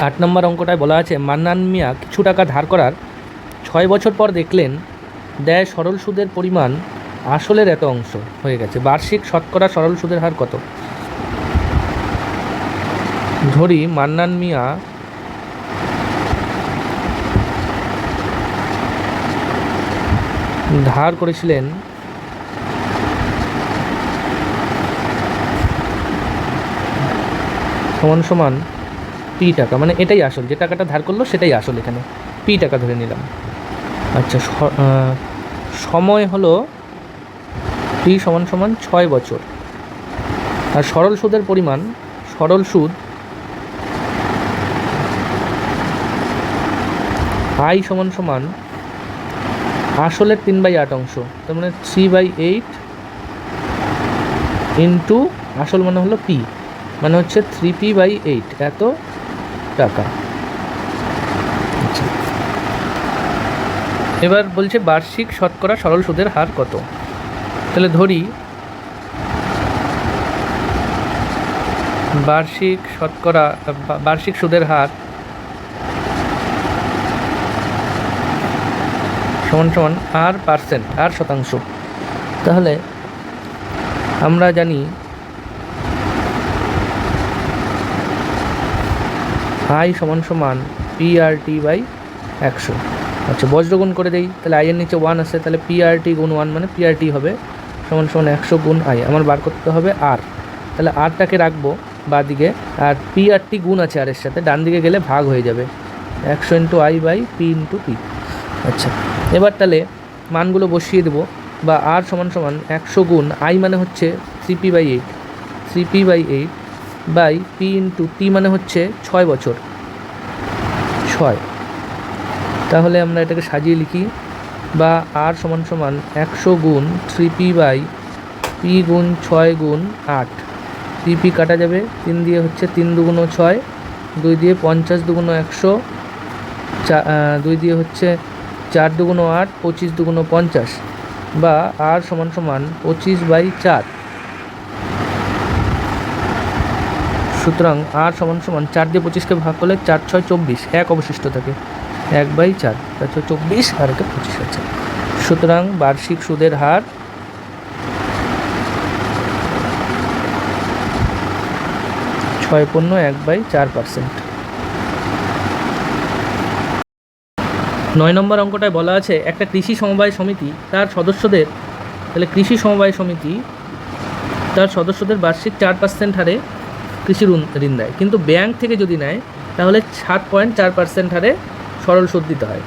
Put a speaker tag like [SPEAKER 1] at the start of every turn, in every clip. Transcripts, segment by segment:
[SPEAKER 1] 8 নম্বর অঙ্কটায় বলা আছে মান্নান মিয়া কিছু টাকা ধার করার 6 বছর পর দেখলেন দেয় সরল সুদের পরিমাণ আসলের এত অংশ হয়ে গেছে। বার্ষিক শতকরা সরল সুদের হার কত? ধরি মান্নান মিয়া ধার করেছিলেন সমান সমান পি টাকা, মানে এটাই আসল, যে টাকাটা ধার করলো সেটাই আসল, এখানে পি টাকা ধরে নিলাম। আচ্ছা, সময় হলো টি সমান সমান 6 বছর, আর সরল সুদের পরিমাণ, সরল সুদ আই সমান সমান আসলের 3/8 অংশ, তার মানে 3/8 ইন্টু আসল মানে হলো পি, মানে হচ্ছে 3p/8 এত টাকা। আচ্ছা, এবার বলছে বার্ষিক শতকরা সরল সুদের হার কত। তাহলে ধরি বার্ষিক সুদের হার সমান সমান আর পার্সেন্ট, আর শতাংশ। তাহলে আমরা জানি আই সমান সমান PRT/100। আচ্ছা, বজ্রগুণ করে দেই, তাহলে আই এর নিচে 1 আছে, তাহলে PRT গুণ 1 মানে PRT হবে সমান সমান 100 গুণ আই। আমার বার করতে হবে আর, তাহলে আরটাকে রাখবো বাঁ দিকে, আর PRT গুণ আছে আর এর সাথে, ডান দিকে গেলে ভাগ হয়ে যাবে 100 ইন্টু I/P ইন্টু P। আচ্ছা, এবার তাহলে মানগুলো বসিয়ে দেবো, বা আর সমান সমান 100 গুণ আই মানে হচ্ছে 3p/8 by P into T মানে হচ্ছে 6 বছর, 6। তাহলে আমরা এটাকে সাজিয়ে লিখি, বা আর সমান সমান 100 গুণ 3p/পি গুণ 6 গুণ 8, 3p কাটা যাবে, 3 দিয়ে হচ্ছে 3 দুগুণ 6, 2 দিয়ে 50 দুগুণ 100, 2 দিয়ে হচ্ছে 4 দুগুণ 8, 25 দুগুণ 50, বা আর সমান সমান 25/4। সুতরাং আর সমান সমান 4 দিয়ে 25কে ভাগ করলে 4 6 24, 1 অবশিষ্ট থাকে, 1/4, 4 6 24 আর 1 25 আছে। সুতরাং বার্ষিক সুদের হার 6.1/4%। 9 নম্বর অঙ্কটায় বলা আছে একটা কৃষি সমবায় সমিতি তার সদস্যদের, তাহলে কৃষি সমবায় সমিতি তার সদস্যদের বার্ষিক 4% হারে কৃষি ঋণ দেয়, কিন্তু ব্যাংক থেকে যদি নেয় তাহলে 7.4% হারে সরল সুদ দিতে হয়।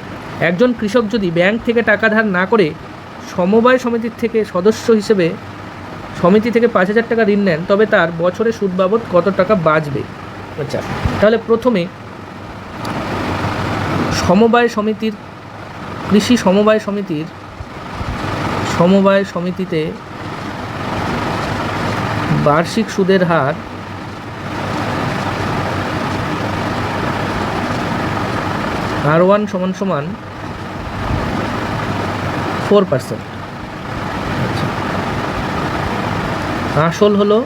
[SPEAKER 1] একজন কৃষক যদি ব্যাংক থেকে টাকা ধার না করে সমবায় সমিতির থেকে সদস্য হিসেবে সমিতি থেকে 5,000 টাকা ঋণ নেন, তবে তার বছরে সুদ বাবদ কত টাকা বাঁচবে? আচ্ছা, তাহলে প্রথমে কৃষি সমবায় সমিতিতে বার্ষিক সুদের হার R1 সমান সমান 4%। আচ্ছা, আসল হলো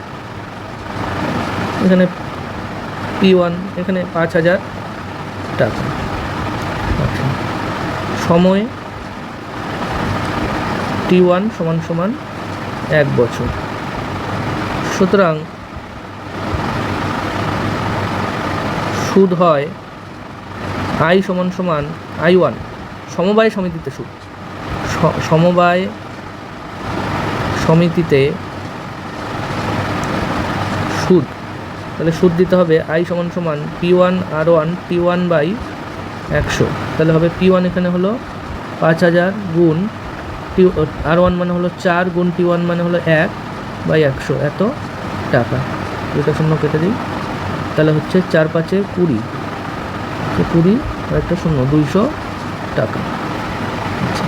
[SPEAKER 1] এখানে P1, এখানে 5,000 টাকা। আচ্ছা, সময় T1 সমান সমান 1 বছর। সুতরাং সুদ হয় আই সমান সমান I1, সমবায় সমিতিতে সুদ, সমবায় সমিতিতে সুদ, তাহলে সুদ দিতে হবে আই সমান সমান P1 R1 T1/100, তাহলে হবে P1 এখানে হলো 5,000 গুণ R1 মানে হলো 4 গুণ T1 মানে হলো 1/100 এত টাকা। এটা শূন্য কেটে দিই, তাহলে হচ্ছে 4 5 20, 20 আর একটা শূন্য, 200 টাকা। আচ্ছা,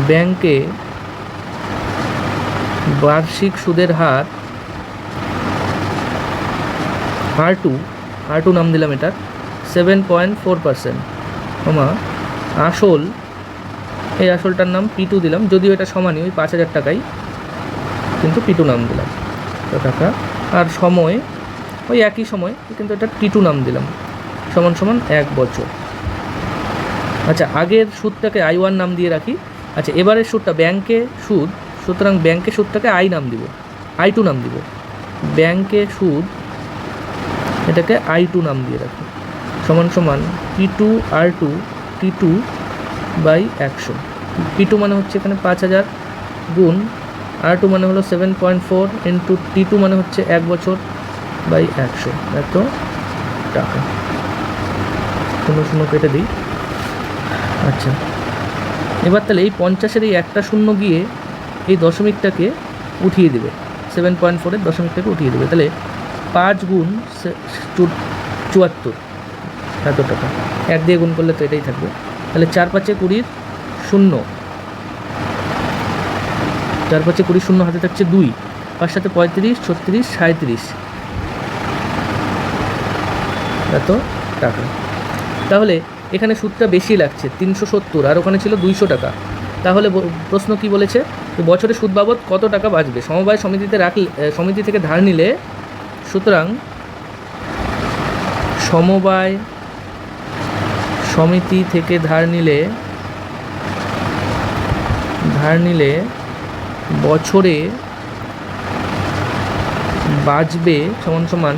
[SPEAKER 1] ব্যাংকে বার্ষিক সুদের হার R2 নাম দিলাম এটা 7.4%, আসল, এই আসলটার নাম P2 দিলাম, যদিও এটা সমানই ওই 5,000 টাকাই, কিন্তু P2 নাম দিলাম, টাকা আর সময় ওই একই সময়, কিন্তু এটা T2 নাম দিলাম, সমান সমান 1 বছর। আচ্ছা, আগের সুদটাকে I1 নাম দিয়ে রাখি। আচ্ছা, এবারের সুদটা ব্যাংকে সুদ, সুতরাং ব্যাংকে সুদটাকে I নাম দিব, I2 নাম দিব। ব্যাংকে সুদ এটাকে I2 নাম দিয়ে রাখি, সমান সমান P2R2 T2 বাই 100। P2 মানে হচ্ছে এখানে 5000 গুণ R2 মানে হলো 7.4 ইন্টু T2 মানে হচ্ছে 1 বছর বাই 100, এত টাকা। 0 কেটে দিই। আচ্ছা, এবার তাহলে এই 50-এর এই একটা শূন্য গিয়ে এই দশমিকটাকে উঠিয়ে দেবে, 7.4-এর দশমিকটাকে উঠিয়ে দেবে। তাহলে 5 গুণ 74, এত টাকা। 1 দিয়ে গুণ করলে তো এটাই থাকবে। তাহলে 4 5 20, 0, 4 5 20, 0 হাতে থাকছে 2, 5 7 35, 36, 37, এত টাকা। তাহলে এখানে সুদটা বেশি লাগছে 370, আর ওখানে ছিল 200 টাকা। তাহলে প্রশ্ন কি বলেছে, বছরে সুদ বাবদ কত টাকা বাঁচবে? সমবায় সমিতিতে রাখলে, সমিতি থেকে ধার নিলে, সুতরাং সমবায় সমিতি থেকে ধার নিলে বছরে বাঁচবে সমান সমান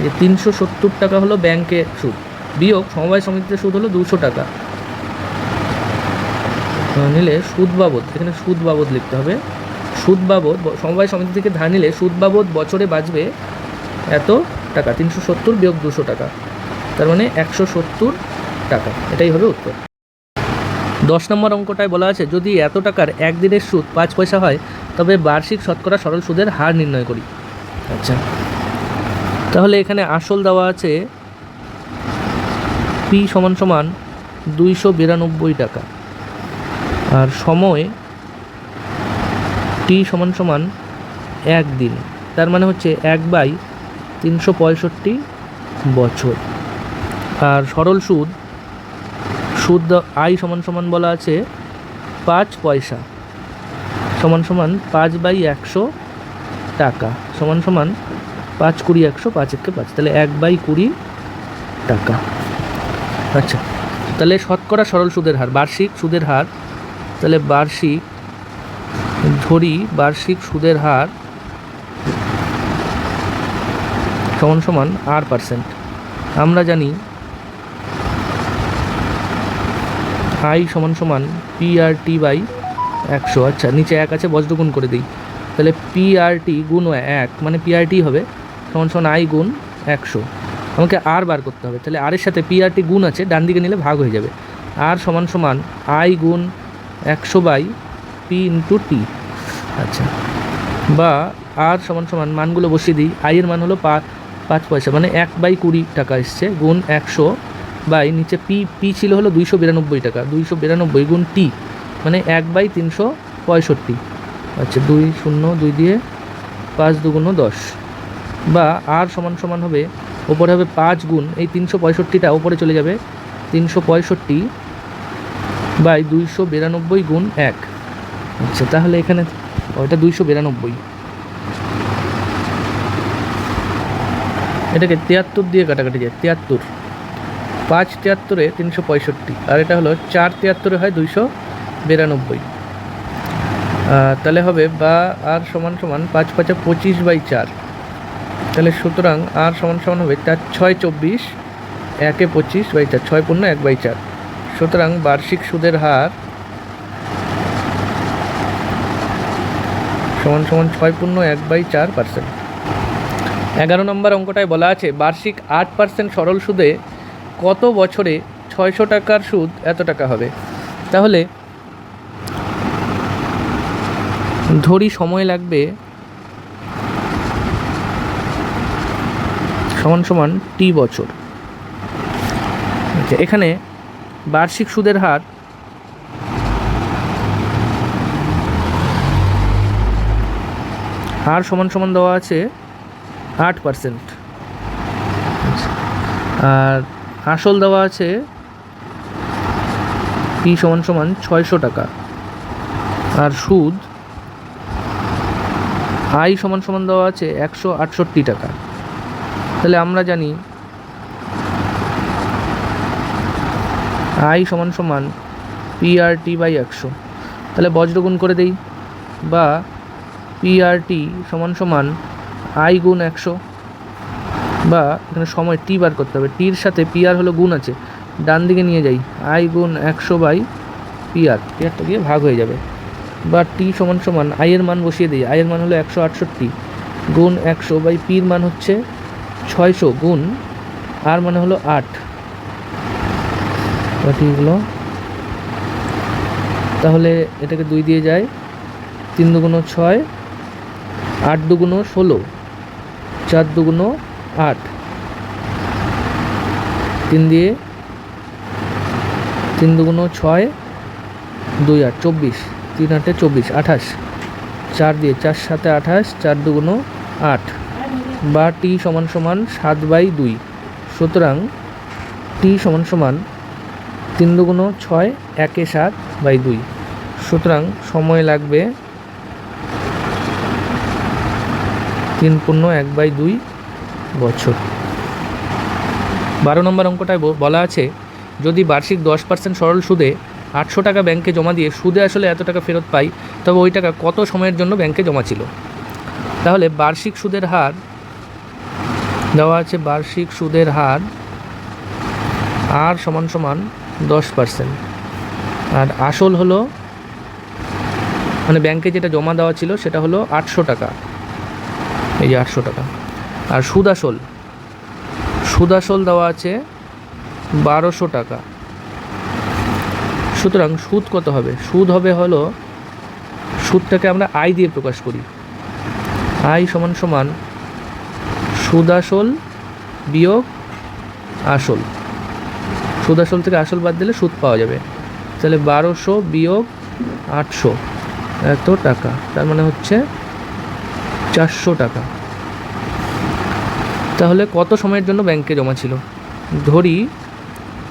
[SPEAKER 1] যে 370 টাকা হলো ব্যাংকে সুদ, বিয়োগ সমবায় সমিতিতে সুদ হলো 200 টাকা নিলে সুদ বাবদ, এখানে সুদ বাবদ লিখতে হবে। সুদ বাবদ সমবায় সমিতি থেকে ধার নিলে সুদ বাবদ বছরে বাঁচবে এত টাকা, 370 বিয়োগ 200 টাকা, তার মানে 170 টাকা। এটাই হবে উত্তর। 10 নম্বর অঙ্কটায় বলা আছে, যদি এত টাকার একদিনের সুদ 5 পয়সা হয় তবে বার্ষিক শতকরা সরল সুদের হার নির্ণয় করি। আচ্ছা, তাহলে এখানে আসল দেওয়া আছে P সমান সমান 292 টাকা, আর সময় T সমান সমান 1 দিন, তার মানে হচ্ছে 1/365 বছর। আর সরল সুদ I সমান সমান বলা আছে 5 পয়সা, সমান সমান 5/100 টাকা, সমান সমান 5 20 100, 5 1 5, তাহলে 1/20 টাকা। আচ্ছা, তাহলে শতকরা সরল সুদের হার, বার্ষিক সুদের হার, তাহলে বার্ষিক সুদের হার সমান সমান R%। আমরা জানি I সমান সমান PRT বাই 100। আচ্ছা, নিচে 1 আছে, বজ্রগুণ করে দিই, তাহলে PRT গুণ 1 মানে PRT হবে সমান সমান I গুণ 100। আমাকে R বার করতে হবে, তাহলে R এর সাথে PRT গুণ আছে, ডান দিকে নিলে ভাগ হয়ে যাবে। R সমান সমান I গুণ 100 বাই P ইন্টু T। আচ্ছা, বা R সমান সমান মানগুলো বসিয়ে দিই। I এর মান হলো 5 পয়সা, মানে 1/20 টাকা এসছে, গুণ 100 বাই নিচে P ছিল হলো 292 টাকা, 292 গুণ T মানে 1/365। আচ্ছা, 2 0 2 দিয়ে 5 2 10, বা R সমান সমান হবে, ওপরে হবে 5 গুণ এই 365টা ওপরে চলে যাবে, 365 বাই 292 গুণ 1। আচ্ছা, তাহলে এখানে ওইটা 292, এটাকে 73 দিয়ে কাটাকাটি যায়, 73, 5 73-এ 365, আর এটা হলো 4 73-এ হয় 292। তাহলে হবে বা R সমান সমান 5 5 25/4, তাহলে সুতরাং R সমান সমান হবে 4 6 24, 1 25/4, 6 পূর্ণ 1/4। সুতরাং বার্ষিক সুদের হার সমান সমান 6 পূর্ণ 1/4%। 11 নম্বর অঙ্কটায় বলা আছে, বার্ষিক 8% সরল সুদে কত বছরে 600 টাকার সুদ এত টাকা হবে? তাহলে ধরি সময় লাগবে সমান সমান T বছর। আচ্ছা, এখানে বার্ষিক সুদের হার সমান সমান দেওয়া আছে 8%, আর আসল দেওয়া আছে P সমান সমান 600 টাকা, আর সুদ আই সমান সমান দেওয়া আছে 168 টাকা। তাহলে আমরা জানি আই সমান সমান পিআরটি বাই 100। তাহলে বজ্রগুণ করে দেই, বা পিআরটি সমান সমান আই গুণ 100, বা এখানে সময় টি বার করতে হবে, টির সাথে পিআর হলো গুণ আছে, ডান দিকে নিয়ে যাই, আই গুণ 100 বাই পিআরটা গিয়ে ভাগ হয়ে যাবে, বা টি সমান সমান আই এর মান বসিয়ে দিই, আই এর মান হলো 168 গুণ 100 বাই পির মান হচ্ছে 600 গুণ আর মানে হলো 8 হলো। তাহলে এটাকে 2 দিয়ে যায়, 3 দুগুণ 6, 8 দুগুণ 16, 4 দুগুণ 8, 3 দিয়ে 3 দুগুণ 6, 2 8 24, 3 8 24, 28, 4 দিয়ে 4 7 28, 4 দুগুণ 8, বা টি সমান সমান 7/2। সুতরাং টি সমান সমান 3 দুগুণ 6, 1 7/2। সুতরাং সময় লাগবে 3 পূর্ণ 1/2 বছর। 12 নম্বর অঙ্কটায় বলা আছে যদি বার্ষিক 10% সরল সুদে 800 টাকা ব্যাংকে জমা দিয়ে সুদে আসলে এত টাকা ফেরত পাই, তবে ওই টাকা কত সময়ের জন্য ব্যাংকে জমা ছিল। তাহলে বার্ষিক সুদের হার দেওয়া আছে, বার্ষিক সুদের হার আর সমান সমান 10%, আর আসল হলো মানে ব্যাংকে যেটা জমা দেওয়া ছিল সেটা হলো 800 টাকা, এই যে 800 টাকা। আর সুদ আসল দেওয়া আছে 1200 টাকা। সুতরাং সুদ কত হবে? সুদ হবে হলো, সুদটাকে আমরা আই দিয়ে প্রকাশ করি, আই সমান সমান সুদ আসল বিয়োগ আসল। সুদ আসল থেকে আসল বাদ দিলে সুদ পাওয়া যাবে। তাহলে 1200 বিয়োগ 800 এত টাকা, তার মানে হচ্ছে 400 টাকা। তাহলে কত সময়ের জন্য ব্যাংকে জমা ছিল? ধরি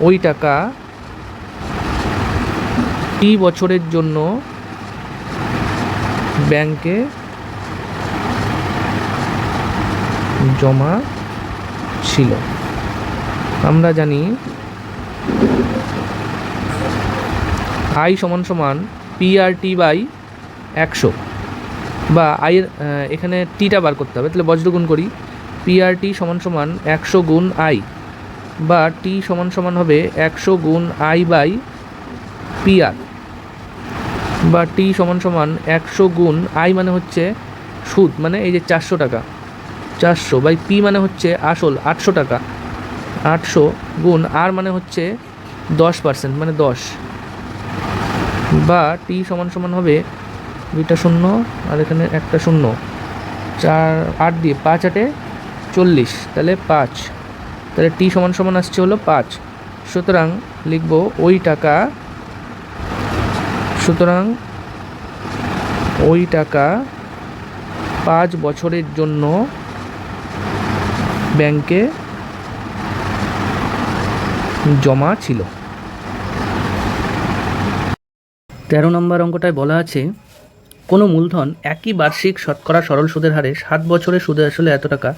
[SPEAKER 1] ওই টাকা টি বছরের জন্য ব্যাংকে জমা ছিল। আমরা জানি আই সমান সমান পিআরটি বাই 100, বা আইয়ের এখানে টিটা বার করতে হবে, তাহলে বজ্রগুণ করি, পিআরটি সমান সমান 100 গুণ আই, বা টি সমান সমান হবে 100 গুণ আই বাই পিআর, বা টি সমান সমান 100 গুণ আই মানে হচ্ছে সুদ, মানে এই যে 400 টাকা, 400 বাই পি মানে হচ্ছে আসল 800 টাকা, 800 গুণ আর মানে হচ্ছে 10%, মানে 10, বা টি সমান সমান হবে 2টা শূন্য আর এখানে একটা শূন্য, 4 8 দিয়ে 5 8 40, তাহলে 5, তাহলে টি সমান সমান আসছে হলো 5। সুতরাং লিখব ওই টাকা, সুতরাং ওই টাকা 5 বছরের জন্য ব্যাংকে জমা ছিল। 13 নম্বর অঙ্কটায় বলা আছে কোনো মূলধন একই বার্ষিক শতকরা সরল সুদের হারে 7 বছরে সুদে আসলে এত টাকা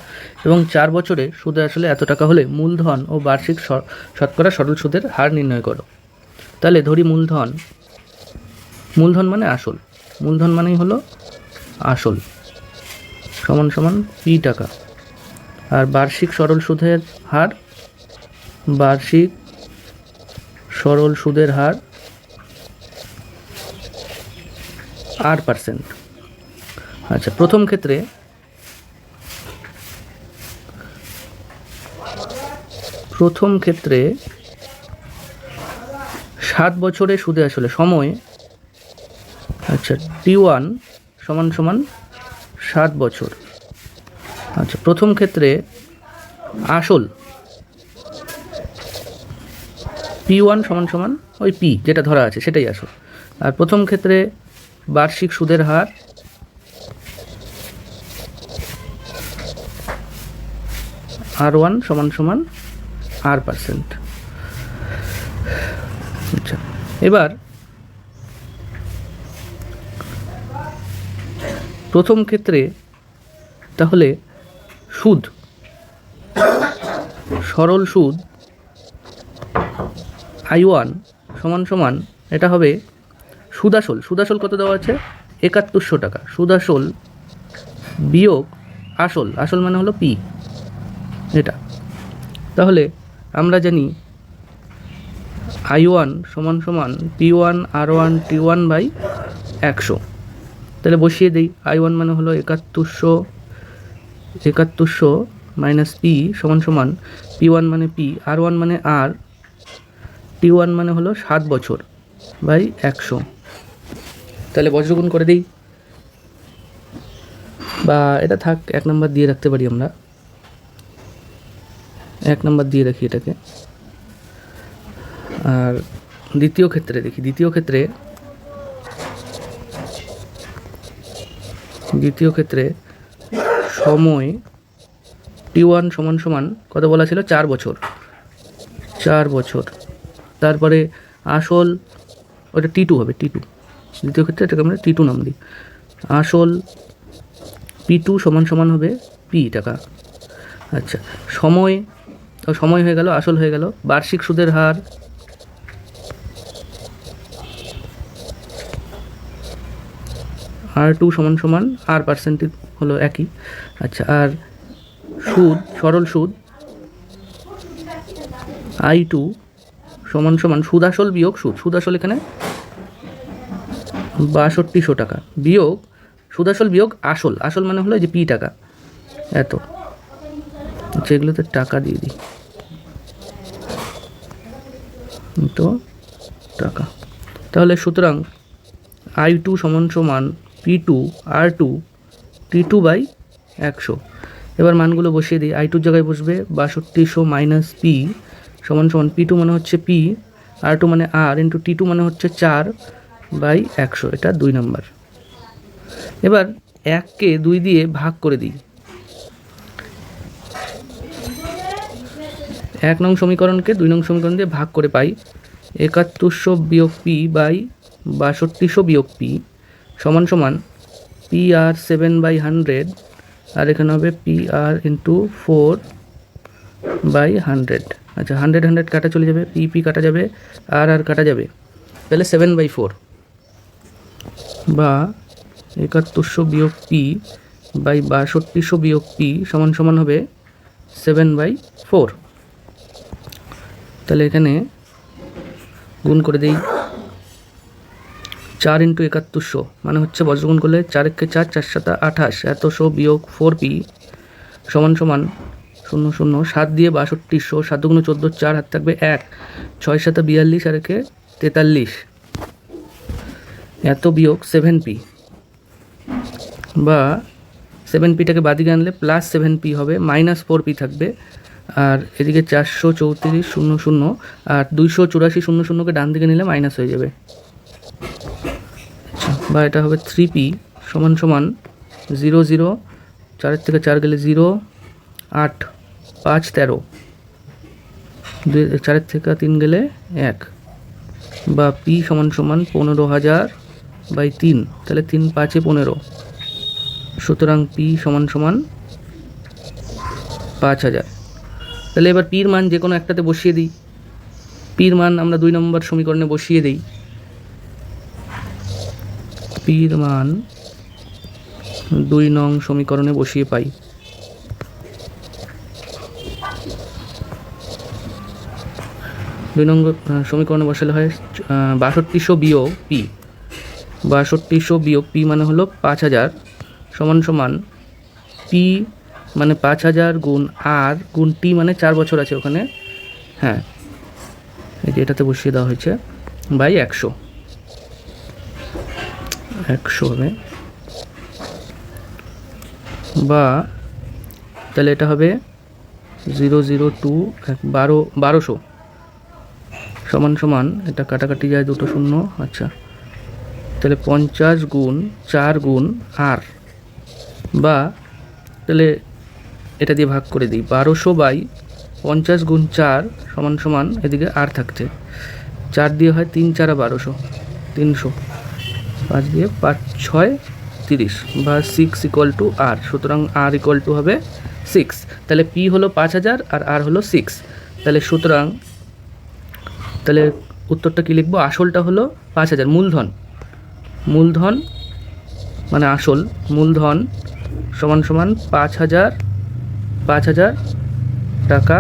[SPEAKER 1] এবং 4 বছরে সুদে আসলে এত টাকা হলে মূলধন ও বার্ষিক শতকরা সরল সুদের হার নির্ণয় করো। তাহলে ধরি মূলধন মানে আসল, মূলধন মানেই হলো আসল সমান সমান পি টাকা, আর বার্ষিক সরল সুদের হার, বার্ষিক সরল সুদের হার R%। আচ্ছা, প্রথম ক্ষেত্রে প্রথম ক্ষেত্রে 7 বছরে সুদে আসলে সময়, আচ্ছা T1 সমান সমান 7 বছর। আচ্ছা, প্রথম ক্ষেত্রে আসল P1 সমান সমান ওই P যেটা ধরা আছে সেটাই আসল। আর প্রথম ক্ষেত্রে বার্ষিক সুদের হার R1 সমান সমান R%। আচ্ছা, এবার প্রথম ক্ষেত্রে তাহলে সুদ, সরল সুদ I1 সমান সমান এটা হবে সুদাসল। সুদাসল কত দেওয়া আছে? 7100 টাকা। সুদাসল বিয়োগ আসল, আসল মানে হলো পি, এটা। তাহলে আমরা জানি I1 সমান সমান P1 R1 T1 বাই 100। তাহলে বসিয়ে দিই। I1 মানে হলো 7100 মাইনাস পি সমান সমান P1 মানে পি, R1 মানে আর, T1 মানে হলো 7 বছর বাই 100। তাহলে বজ্রগুণ করে দিই, বা এটা থাক, 1 নম্বর দিয়ে রাখতে পারি আমরা, 1 নম্বর দিয়ে রাখি এটাকে। আর দ্বিতীয় ক্ষেত্রে দেখি। দ্বিতীয় ক্ষেত্রে সময় T1 সমান সমান কত বলা ছিল? 4 বছর, 4 বছর। তারপরে আসল, ওটা T2 হবে, T2। দ্বিতীয় ক্ষেত্রে এটাকে আমরা T2 নাম দিই। আসল P2 সমান সমান হবে P টাকা। আচ্ছা, সময় হয়ে গেল, আসল হয়ে গেল। বার্ষিক সুদের হার R2 সমান সমান R% হলো একই। আচ্ছা, আর সুদ, সরল সুদ I2 সমান সমান সুদ আসল বিয়োগ সুদ। সুদ আসল এখানে 6200 টাকা বিয়োগ সুদ আসল বিয়োগ আসল। আসল মানে হলো যে পি টাকা, এত। আচ্ছা, এগুলোতে টাকা দিয়ে দিই, তো টাকা। তাহলে সুতরাং I2 সমান সমান P2 R2 T2 বাই 100। এবার মানগুলো বসিয়ে দিই। I2 জায়গায় বসবে 6200 মাইনাস পি সমান সমান P2 মানে হচ্ছে পি, R2 মানে আর, ইন্টু T2 মানে হচ্ছে 4 বাই 100। এটা 2 নম্বর। এবার 1কে 2 দিয়ে ভাগ করে দিই। 1 নং সমীকরণকে 2 নং সমীকরণ দিয়ে ভাগ করে পাই 7100 বিয়োগ পি বাই 6200 বিয়োগ পি সমান সমান PR 7 বাই 100, আর এখানে হবে PR ইন্টু 4 বাই 100। আচ্ছা, 100 কাটা চলে যাবে, পি কাটা যাবে, আর কাটা যাবে। তাহলে 7 বাই 4 বা 7100 বিয়োগ পি বাই 6200 বিয়োগ পি সমান সমান হবে 7 বাই 4। তাহলে এখানে গুণ করে দিই। 4 ইন্টু 7100 মানে হচ্ছে বজ্রগুণ করলে 4 × 4 4 7 28, 100 বিয়োগ 4p সমান সমান 0 0 7 দিয়ে 6200, 7 × 14, 4 হাত থাকবে 1, 6 7 42, আর 43, এত বিয়োগ 7p, বা 7pটাকে বাদিকে আনলে প্লাস 7p হবে, মাইনাস 4p থাকবে। আর এদিকে 434 0 0 আর 284 0 0কে ডান দিকে নিলে মাইনাস হয়ে যাবে। আচ্ছা, বা এটা হবে 3p সমান সমান 0 0, 4 থেকে 4 গেলে 0, 8 5 13, 4 থেকে 3 গেলে 1, বা p সমান সমান 15000 বাই 3। তাহলে 3 5 15, সুতরাং p সমান সমান 5000। তাহলে এবার পির মান যে কোনো একটাতে বসিয়ে দিই। পির মান আমরা 2 নম্বর সমীকরণে বসিয়ে দিই। পির মান 2 নং সমীকরণে বসিয়ে পাই 2 নং সমীকরণে বসালে হয় 6200 বিয়োগ পি, 6200 বিয়োগ পি মানে হলো 5000 সমান সমান পি মানে 5000 গুণ আর গুণ টি মানে 4 বছর আছে ওখানে, হ্যাঁ এই যে এটাতে বসিয়ে দেওয়া হয়েছে, বাই 100 হবে, বা তাহলে এটা হবে 002 1200 সমান সমান, এটা কাটাকাটি যায় 2 0। আচ্ছা, তাহলে 50 গুণ 4 গুণ আর, বা তাহলে এটা দিয়ে ভাগ করে দিই 1200 বাই 50 গুণ 4 সমান সমান, এদিকে আর থাকছে 4 দিয়ে হয় 3 4 1200, 300, 5 দিয়ে 5 6 36 বা 6 ইকুয়াল টু আর, সুতরাং আর ইকুয়াল টু হবে 6। তাহলে পি হলো 5000 আর আর হলো 6। তাহলে সুতরাং তাহলে উত্তরটা কী লিখবো? আসলটা হলো 5000, মূলধন মানে আসল মূলধন সমান সমান 5000 টাকা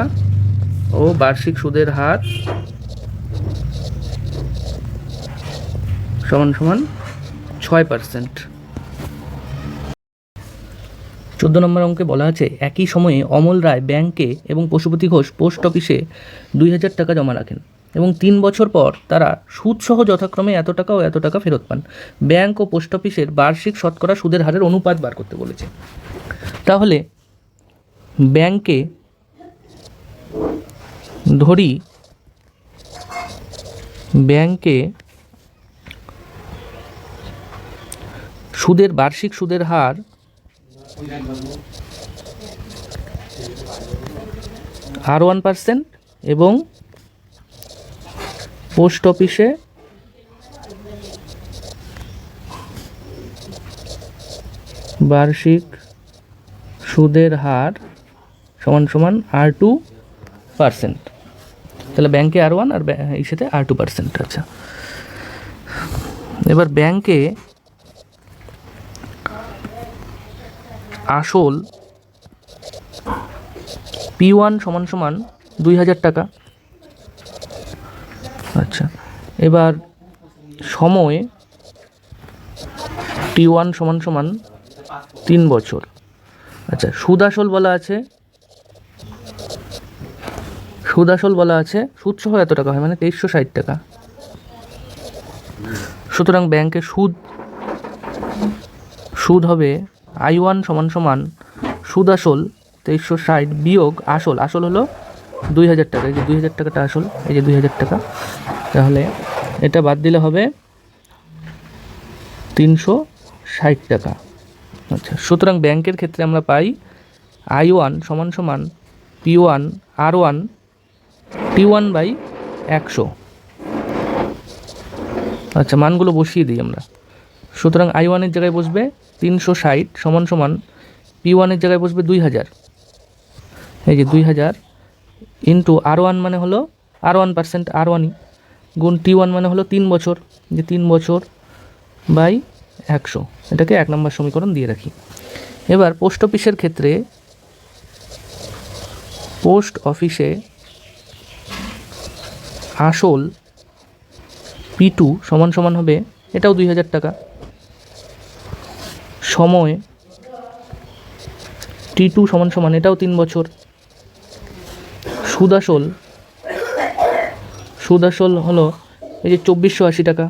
[SPEAKER 1] ও বার্ষিক সুদের হার সমান সমান 6%। 14 নম্বর অঙ্কে বলা আছে একই সময়ে অমল রায় ব্যাংকে এবং পশুপতি ঘোষ পোস্ট অফিসে 2000 টাকা জমা রাখেন এবং 3 বছর পর তারা সুদসহ যথাক্রমে এত টাকা ও এত টাকা ফেরত পান। ব্যাংক ও পোস্ট অফিসের বার্ষিক শতকরা সুদের হারের অনুপাত বার করতে বলেছে। তাহলে ব্যাংকে ধরি বার্ষিক সুদের হার আর 1% এবং পোস্ট অফিসে বার্ষিক সুদের হার সমান সমান আর 2%। তাহলে ব্যাংকে R1 আর এই সাথে আর 2%। আচ্ছা, এবার ব্যাংকে আসল P1 সমান সমান 2000 টাকা। আচ্ছা, এবার সময় T1 সমান সমান 3 বছর। আচ্ছা, সুদ আসল বলা আছে সুদসহ এত টাকা হয়, মানে 2360 টাকা। সুতরাং ব্যাংকের সুদ হবে I1 সমান সমান সুদ আসল 2360 বিয়োগ আসল হলো 2000 টাকা। এই যে 2000 টাকাটা আসল, এই যে 2000 টাকা, তাহলে এটা বাদ দিলে হবে 360 টাকা। আচ্ছা, সুতরাং ব্যাংকের ক্ষেত্রে আমরা পাই I1 সমান সমান P1 R1 T1/100। আচ্ছা, মানগুলো বসিয়ে দিই আমরা। সুতরাং I1 এর জায়গায় বসবে 360 সমান সমান P1 এর জায়গায় বসবে 2000, এই যে 2000 ইন্টু R1 মানে হলো R1% R1ই, গুণ T1 মানে হলো 3 বছর, যে 3 বছর বাই 100। এটাকে 1 নম্বর সমীকরণ দিয়ে রাখি। এবার পোস্ট অফিসের ক্ষেত্রে পোস্ট অফিসে আসল P2 সমান সমান হবে, এটাও 2000 টাকা, সময় T2 সমান সমান এটাও 3 বছর, সুদ আসল হলো এই যে 2480 টাকা,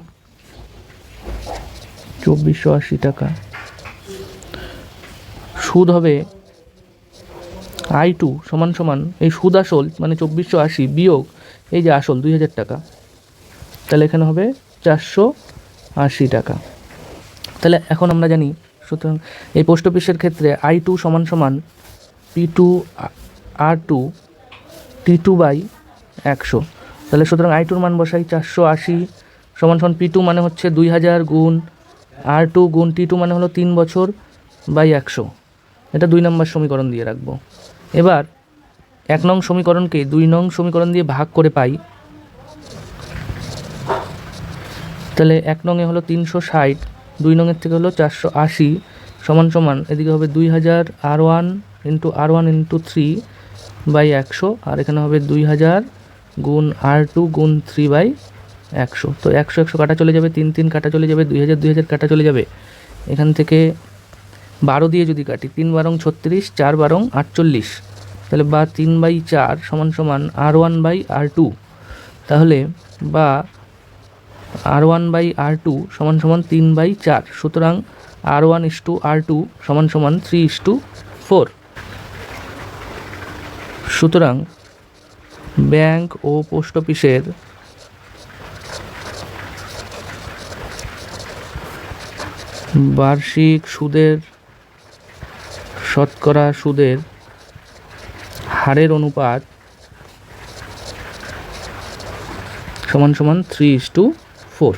[SPEAKER 1] 2480 টাকা। সুদ হবে I2 সমান সমান এই সুদ আসল মানে 2480 বিয়োগ এই যে আসল 2000 টাকা, তাহলে এখানে হবে 480 টাকা। তাহলে এখন আমরা জানি, সুতরাং এই পোস্ট অফিসের ক্ষেত্রে I2 সমান সমান P2 R2 T2/100। তাহলে সুতরাং I2 মান বসাই 480 সমান সমান P2 মানে হচ্ছে 2000 গুণ R2 গুণ T2 মানে হলো 3 বছর বাই 100। এটা 2 নম্বর সমীকরণ দিয়ে রাখবো। এবার 1 নং সমীকরণকে 2 নং সমীকরণ দিয়ে ভাগ করে পাই। তাহলে 1 নংয়ে হলো 360, 2 নংয়ের থেকে হলো 480 সমান সমান এদিকে হবে 2000 R1 ইন্টু R1 ইন্টু 3/100, আর এখানে হবে 2000 গুণ R2 গুণ 3/100। তো 100 কাটা চলে যাবে, 3 কাটা চলে যাবে, 2000 কাটা চলে যাবে। এখান থেকে 12 দিয়ে যদি কাটি, 3 বারং 36, 4 বারং 48, তাহলে বা 3/4 সমান সমান R1/R2, তাহলে বা R1/R2 সমান সমান 3/4। সুতরাং R1:R2 সমান সমান 3:4। সুতরাং ব্যাংক ও পোস্ট অফিসের বার্ষিক সুদের শতকরা সুদের হারের অনুপাত সমান সমান 3:4।